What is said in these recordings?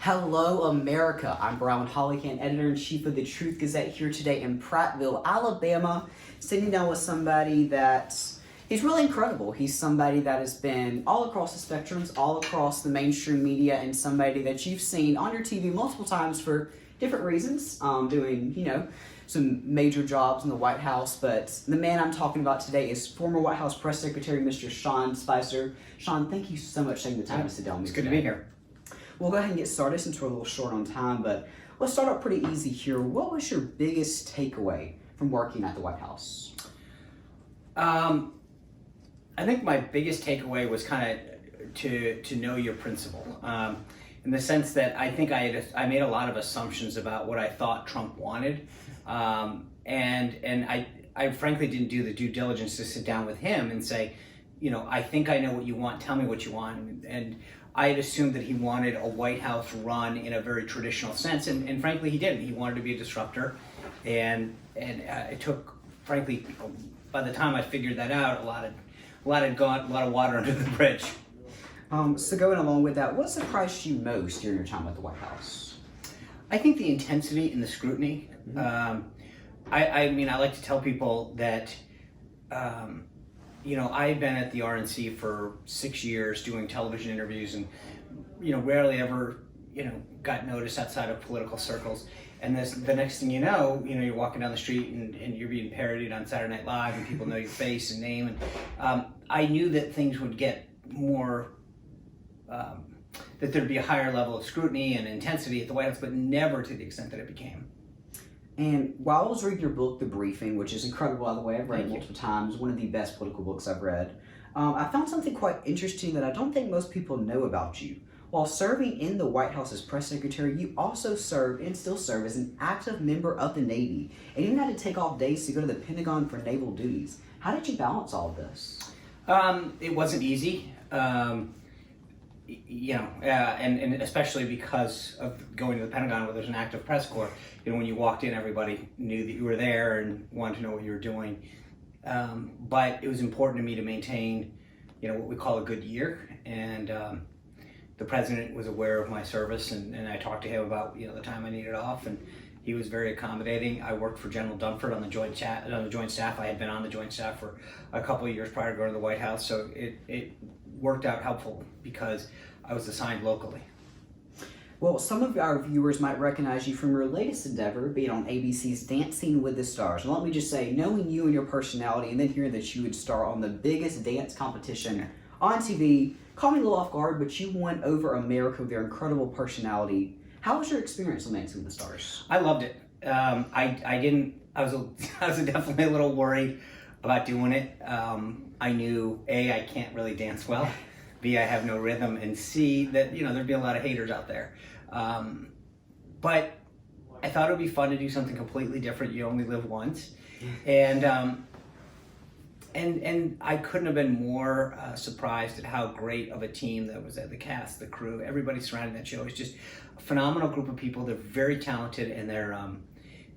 Hello, America. I'm Brilyn Hollyhand, editor-in-chief of the Truth Gazette, here today in Prattville, Alabama, sitting down with somebody that he's really incredible. He's somebody that has been all across the spectrums, all across the mainstream media, and somebody that you've seen on your TV multiple times for different reasons, doing, some major jobs in the White House. But the man I'm talking about today is former White House Press Secretary, Mr. Sean Spicer. Sean, thank you so much for taking the time to sit down with me. It's good to be here. We'll go ahead and get started since we're a little short on time, but let's start out pretty easy here. What was your biggest takeaway from working at the White House? I think my biggest takeaway was kind of to know your principle, in the sense that I think I made a lot of assumptions about what I thought Trump wanted, and I frankly didn't do the due diligence to sit down with him and say, I think I know what you want. Tell me what you want. And I had assumed that he wanted a White House run in a very traditional sense, and frankly, he didn't. He wanted to be a disruptor, and it took, frankly, by the time I figured that out, a lot of water under the bridge. So going along with that, what surprised you most during your time at the White House? I think the intensity and the scrutiny. Mm-hmm. I like to tell people that. I've been at the RNC for 6 years doing television interviews and, rarely ever, got noticed outside of political circles. And the next thing you're walking down the street and you're being parodied on Saturday Night Live and people know your face and name. And I knew that things would get more, that there'd be a higher level of scrutiny and intensity at the White House, but never to the extent that it became. And while I was reading your book, The Briefing, which is incredible, by the way, I've read it multiple times, one of the best political books I've read, I found something quite interesting that I don't think most people know about you. While serving in the White House as press secretary, you also served and still serve as an active member of the Navy, and even had to take off days to go to the Pentagon for naval duties. How did you balance all of this? It wasn't easy. And especially because of going to the Pentagon where there's an active press corps, when you walked in, everybody knew that you were there and wanted to know what you were doing. But it was important to me to maintain, what we call a good year. And the president was aware of my service, and I talked to him about, the time I needed off, and he was very accommodating. I worked for General Dunford on the joint staff. I had been on the joint staff for a couple of years prior to going to the White House, so it worked out helpful because I was assigned locally. Well, some of our viewers might recognize you from your latest endeavor, being on ABC's Dancing with the Stars. And let me just say, knowing you and your personality, and then hearing that you would star on the biggest dance competition on TV, caught me a little off guard, but you won over America with your incredible personality. How was your experience on Dancing with the Stars? I loved it. I was definitely a little worried about doing it. I knew, A, I can't really dance well. B, I have no rhythm, and C, that there'd be a lot of haters out there. But I thought it would be fun to do something completely different. You only live once, and I couldn't have been more surprised at how great of a team that was at the cast, the crew, everybody surrounding that show. It's just a phenomenal group of people. They're very talented, and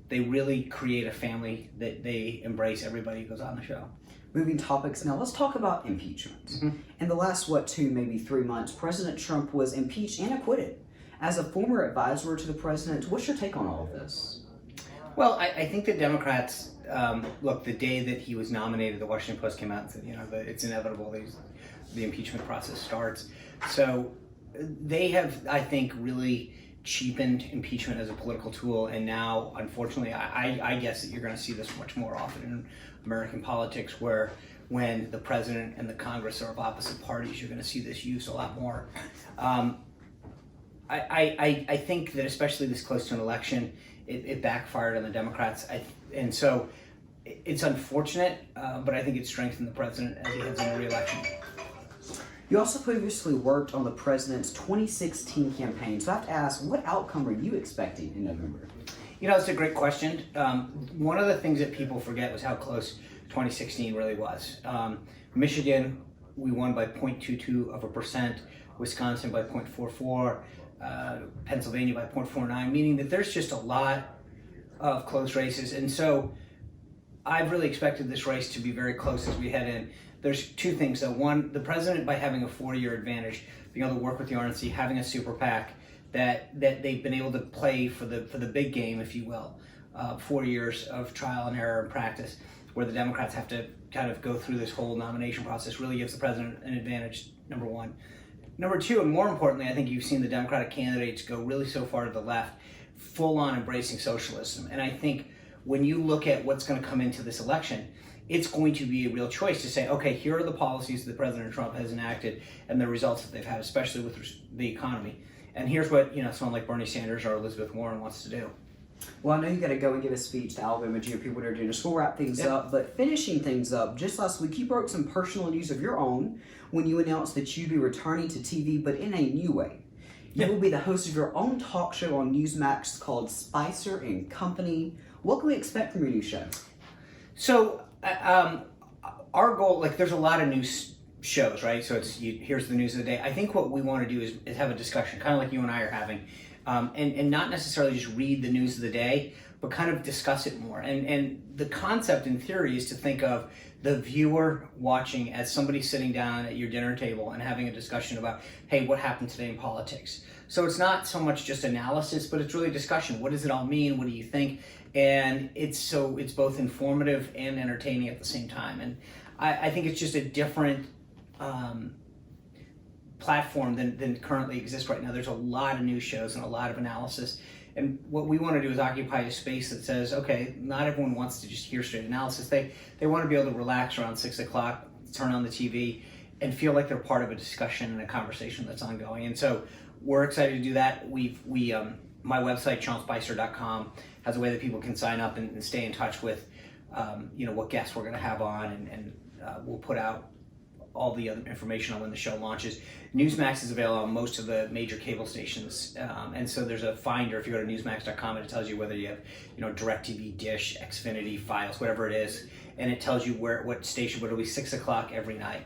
they really create a family that they embrace everybody who goes on the show. Moving topics now, let's talk about impeachment. Mm-hmm. In the last, 2, maybe 3 months, President Trump was impeached and acquitted. As a former advisor to the president, what's your take on all of this? Well, I think the Democrats, look, the day that he was nominated, the Washington Post came out and said, it's inevitable, the impeachment process starts. So they have, I think, really cheapened impeachment as a political tool, and now, unfortunately, I guess that you're going to see this much more often in American politics, where when the president and the Congress are of opposite parties, you're going to see this used a lot more. I think that especially this close to an election, it backfired on the Democrats, and so it's unfortunate, but I think it strengthened the president as he heads into re-election. You also previously worked on the president's 2016 campaign, so I have to ask, what outcome are you expecting in November? It's a great question. One of the things that people forget was how close 2016 really was. Michigan, we won by 0.22%, Wisconsin by 0.44%, Pennsylvania by 0.49%, meaning that there's just a lot of close races. And so I've really expected this race to be very close as we head in. There's two things though. One, the president, by having a 4-year advantage, being able to work with the RNC, having a super PAC, that they've been able to play for the big game, if you will. 4 years of trial and error and practice, where the Democrats have to kind of go through this whole nomination process, really gives the president an advantage, number one. Number two, and more importantly, I think you've seen the Democratic candidates go really so far to the left, full on embracing socialism. And I think when you look at what's going to come into this election, it's going to be a real choice to say, okay, here are the policies that President Trump has enacted and the results that they've had, especially with the economy. And here's what someone like Bernie Sanders or Elizabeth Warren wants to do. Well, I know you got to go and give a speech to Alabama GOP what they're doing. So we'll wrap things up. But finishing things up, just last week you broke some personal news of your own when you announced that you'd be returning to TV, but in a new way. You will be the host of your own talk show on Newsmax called Spicer and Company. What can we expect from your new show? So our goal, there's a lot of news shows, right? So here's the news of the day. I think what we want to do is have a discussion, kind of like you and I are having. And not necessarily just read the news of the day, but kind of discuss it more. And the concept in theory is to think of the viewer watching as somebody sitting down at your dinner table and having a discussion about, hey, what happened today in politics? So it's not so much just analysis, but it's really discussion. What does it all mean? What do you think? And it's both informative and entertaining at the same time. And I think it's just a different platform than currently exists right now. There's a lot of news shows and a lot of analysis. And what we want to do is occupy a space that says, okay, not everyone wants to just hear straight analysis. They want to be able to relax around 6 o'clock, turn on the TV, and feel like they're part of a discussion and a conversation that's ongoing. And so we're excited to do that. My website, seanspicer.com, has a way that people can sign up and stay in touch with, what guests we're going to have on, and we'll put out all the other information on when the show launches. Newsmax is available on most of the major cable stations, and so there's a finder. If you go to newsmax.com, and it tells you whether you have, DirecTV, Dish, Xfinity, Files, whatever it is, and it tells you what station. But it'll be 6 o'clock every night.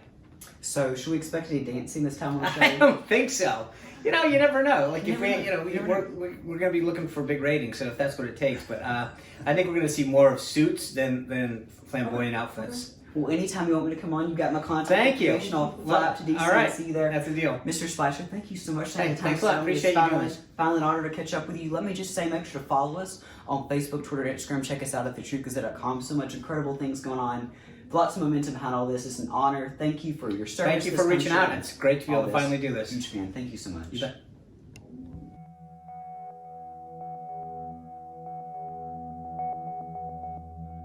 So should we expect any dancing this time on the show? I don't think so. You never know. We're going to be looking for big ratings, so if that's what it takes. But I think we're going to see more of suits than flamboyant outfits. Well, anytime you want me to come on, you've got my contact Thank you. information. I'll fly out to DC All right. and see you there. That's the deal. Mr. Spicer, thank you so much. Hey, thanks a lot. Appreciate you doing this. Finally an honor to catch up with you. Let me just say, make sure to follow us on Facebook, Twitter, and Instagram. Check us out at thetruthgazette.com. So much incredible things going on. Lots of momentum behind all this. It's an honor. Thank you for your service. Thank you for reaching out. It's great to be able to finally do this. Huge fan. Thank you so much. You bet.